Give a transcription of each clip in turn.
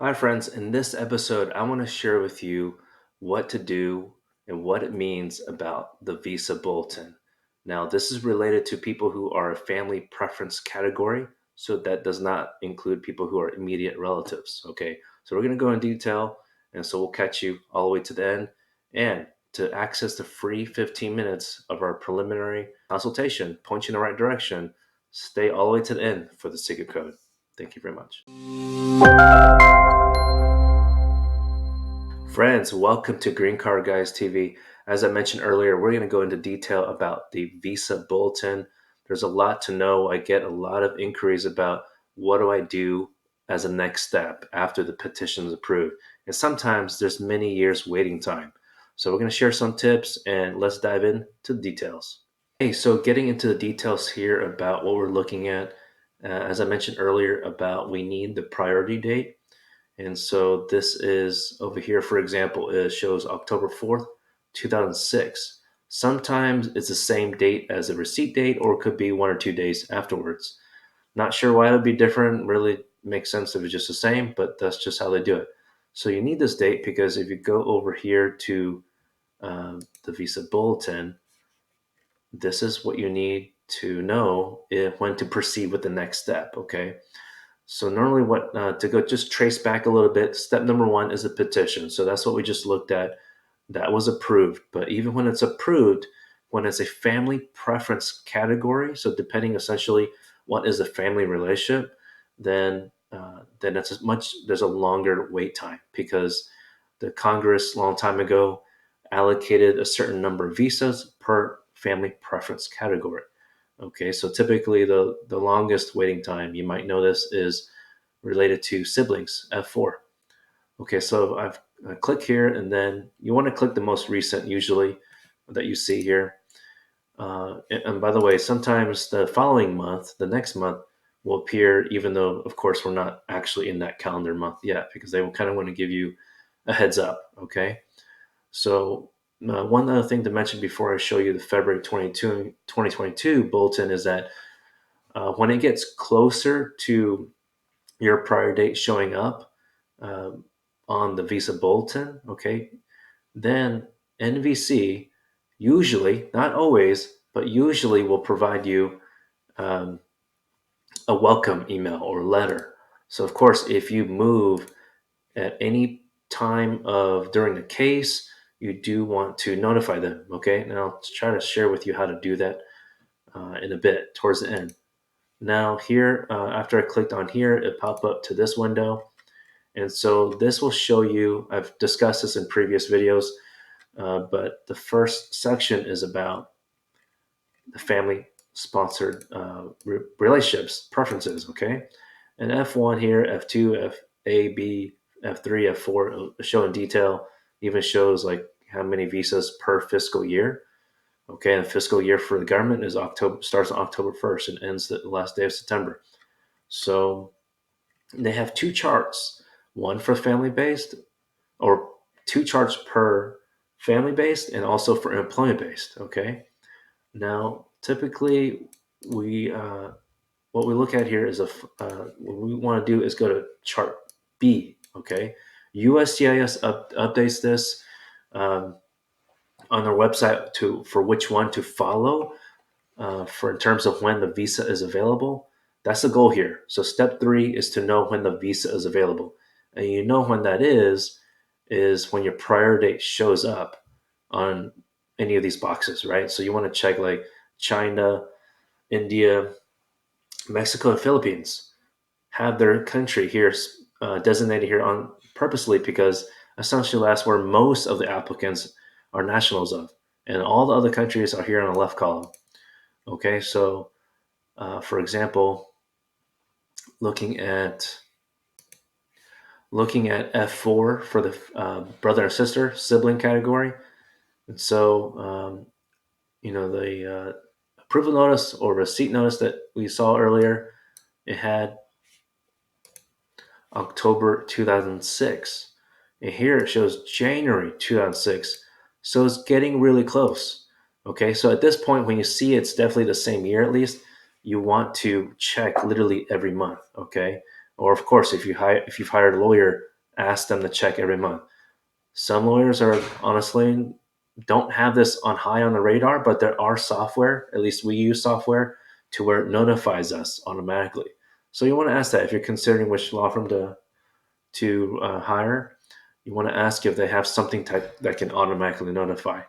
Hi, friends. In this episode, I want to share with you what to do and what it means about the Visa Bulletin. Now, this is related to people who are a family preference category, so that does not include people who are immediate relatives. Okay, so we're going to go in detail, and so we'll catch you all the way to the end. And to access the free 15 minutes of our preliminary consultation, point you in the right direction, stay all the way to the end for the secret code. Thank you very much. Friends, welcome to Green Card Guys TV. As I mentioned earlier, we're going to go into detail about the Visa Bulletin. There's a lot to know. I get a lot of inquiries about what do I do as a next step after the petition is approved. And sometimes there's many years waiting time. So we're going to share some tips and let's dive into the details. Hey, so getting into the details here about what we're looking at, as I mentioned earlier about we need the priority date. And so this is over here, for example, it shows October 4th, 2006. Sometimes it's the same date as the receipt date, or it could be 1 or 2 days afterwards. Not sure why it would be different. Really makes sense if it's just the same, but that's just how they do it. So you need this date because if you go over here to the Visa Bulletin, this is what you need to know when to proceed with the next step. Okay. So normally what to go just trace back a little bit, step number one is a petition. So that's what we just looked at. That was approved. But even when it's approved, when it's a family preference category, so depending essentially what is a family relationship, then it's there's a longer wait time because the Congress a long time ago allocated a certain number of visas per family preference category. Okay, so typically the longest waiting time, you might know this, is related to siblings, F4. Okay, so I click here and then you want to click the most recent usually that you see here. And by the way, sometimes the following month, the next month, will appear even though, of course, we're not actually in that calendar month yet because they will kind of want to give you a heads up. Okay, so one other thing to mention before I show you the February 2022 bulletin is that when it gets closer to your prior date showing up uh, on the Visa Bulletin, okay, then NVC usually, not always, but usually will provide you um, a welcome email or letter. So, of course, if you move at any time of during the case, you do want to notify them. Okay, and I'll try to share with you how to do that in a bit towards the end. Now here, after I clicked on here, it popped up to this window. And so this will show you, I've discussed this in previous videos, but the first section is about the family sponsored relationships, preferences, okay? And F1 here, F2, F A, B, F3, F4 show in detail, even shows like how many visas per fiscal year. Okay, and the fiscal year for the government is October, starts on October 1st and ends the last day of September. So they have two charts, one for family based, or two charts per family based and also for employment based. Okay. Now, typically, we what we look at here is what we want to do is go to chart B. Okay. USCIS updates this um, on their website to for which one to follow for in terms of when the visa is available. That's the goal here. So step three is to know when the visa is available, and you know when that is when your prior date shows up on any of these boxes, right? So you want to check like China, India, Mexico, and Philippines have their country here designated here on purposely because essentially that's where most of the applicants are nationals of, and all the other countries are here on the left column. Okay, so for example, looking at F4 for the brother and sister sibling category, and so the approval notice or receipt notice that we saw earlier, it had October 2006, and here it shows January 2006, so it's getting really close. Okay, so at this point, when you see it's definitely the same year at least, you want to check literally every month. Okay, or of course, if you've hired a lawyer, ask them to check every month. Some lawyers are honestly don't have this on high on the radar, but there are software, at least we use software, to where it notifies us automatically. So you want to ask that if you're considering which law firm to hire. You want to ask if they have something type that can automatically notify,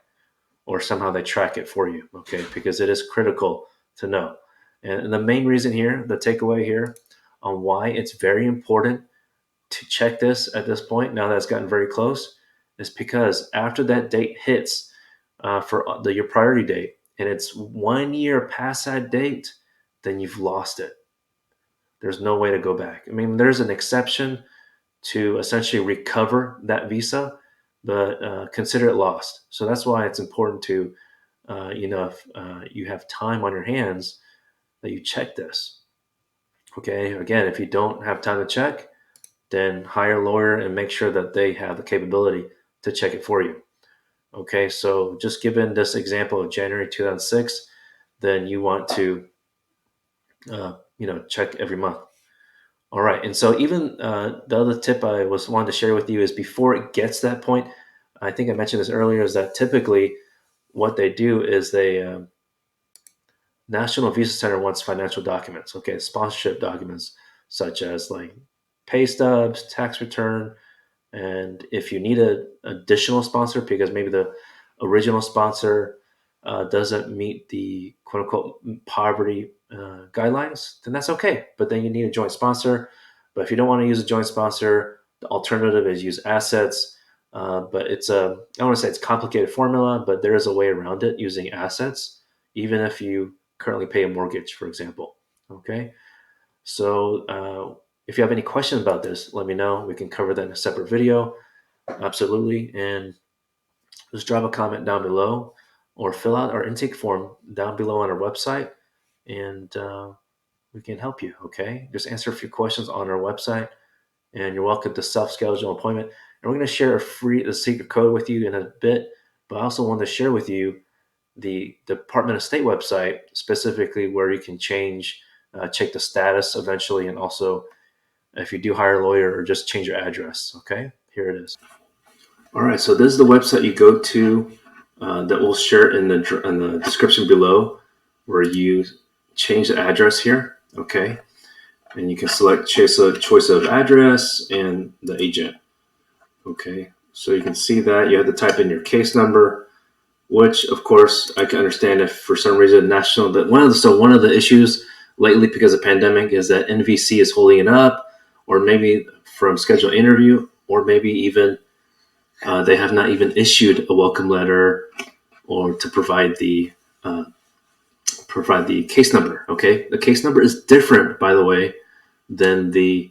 or somehow they track it for you. Okay, because it is critical to know. And the main reason here, the takeaway here, on why it's very important to check this at this point, now that it's gotten very close, is because after that date hits for your priority date, and it's 1 year past that date, then you've lost it. There's no way to go back. I mean, there's an exception to essentially recover that visa, but consider it lost. So that's why it's important to, if you have time on your hands, that you check this. Okay, again, if you don't have time to check, then hire a lawyer and make sure that they have the capability to check it for you. Okay, so just given this example of January 2006, then you want to, check every month. All right, and so even the other tip I was wanted to share with you is before it gets to that point. I think I mentioned this earlier. Is that typically what they do is they National Visa Center wants financial documents. Okay, sponsorship documents such as like pay stubs, tax return, and if you need an additional sponsor because maybe the original sponsor doesn't meet the quote unquote poverty guidelines, then that's okay. But then you need a joint sponsor. But if you don't want to use a joint sponsor, the alternative is use assets. But I don't want to say it's a complicated formula, but there is a way around it using assets, even if you currently pay a mortgage, for example. Okay. So if you have any questions about this, let me know. We can cover that in a separate video. Absolutely. And just drop a comment down below or fill out our intake form down below on our website, and we can help you. Okay. Just answer a few questions on our website, and you're welcome to self-schedule an appointment. And we're going to share a secret code with you in a bit, but I also want to share with you the Department of State website, specifically where you can check the status eventually, and also if you do hire a lawyer or just change your address. Okay, here it is. All right, so this is the website you go to that we'll share in the description below, where you change the address here. Okay, and you can select choice of address and the agent. Okay, so you can see that you have to type in your case number, which of course I can understand if for some reason one of the issues lately because of pandemic is that NVC is holding it up, or maybe from scheduled interview, or maybe even they have not even issued a welcome letter or to provide the case number. Okay, the case number is different, by the way, than the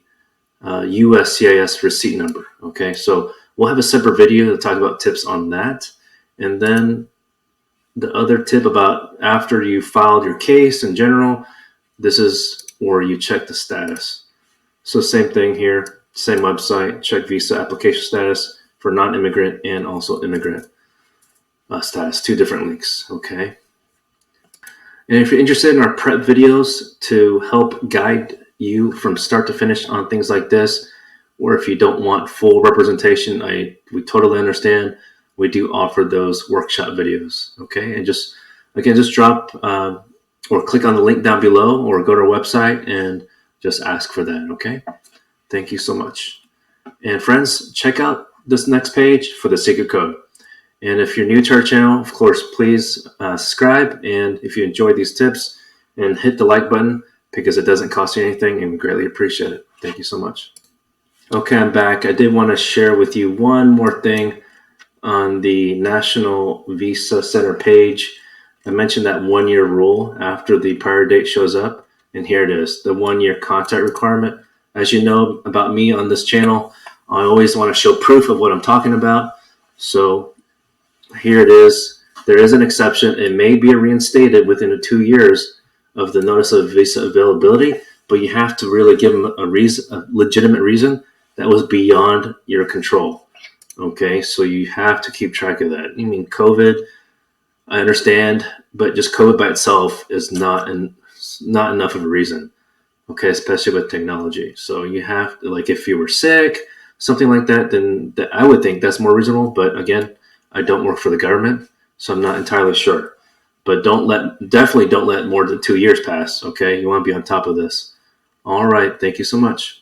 USCIS receipt number. Okay, so we'll have a separate video to talk about tips on that. And then the other tip about after you filed your case in general, this is where you check the status. So same thing here, same website, check visa application status for non-immigrant and also immigrant status, two different links. Okay. And if you're interested in our prep videos to help guide you from start to finish on things like this, or if you don't want full representation, we totally understand. We do offer those workshop videos. Okay, and just drop or click on the link down below, or go to our website and just ask for that. Okay, thank you so much. And friends, check out this next page for the secret code. And if you're new to our channel, of course, please subscribe. And if you enjoyed these tips, and hit the like button, because it doesn't cost you anything, and we greatly appreciate it. Thank you so much. Okay, I'm back. I did want to share with you one more thing on the National Visa Center page. I mentioned that 1 year rule after the prior date shows up, and here it is, the 1 year contact requirement. As you know about me on this channel, I always want to show proof of what I'm talking about. So here it is. There is an exception. It may be reinstated within 2 years of the notice of visa availability, but you have to really give them a legitimate reason that was beyond your control. Okay, so you have to keep track of that. I mean, COVID, I understand, but just COVID by itself is not enough of a reason. Okay, especially with technology. So you have to, like, if you were sick, something like that, then I would think that's more reasonable. But again, I don't work for the government, so I'm not entirely sure. But definitely don't let more than 2 years pass. Okay, you want to be on top of this. All right, thank you so much.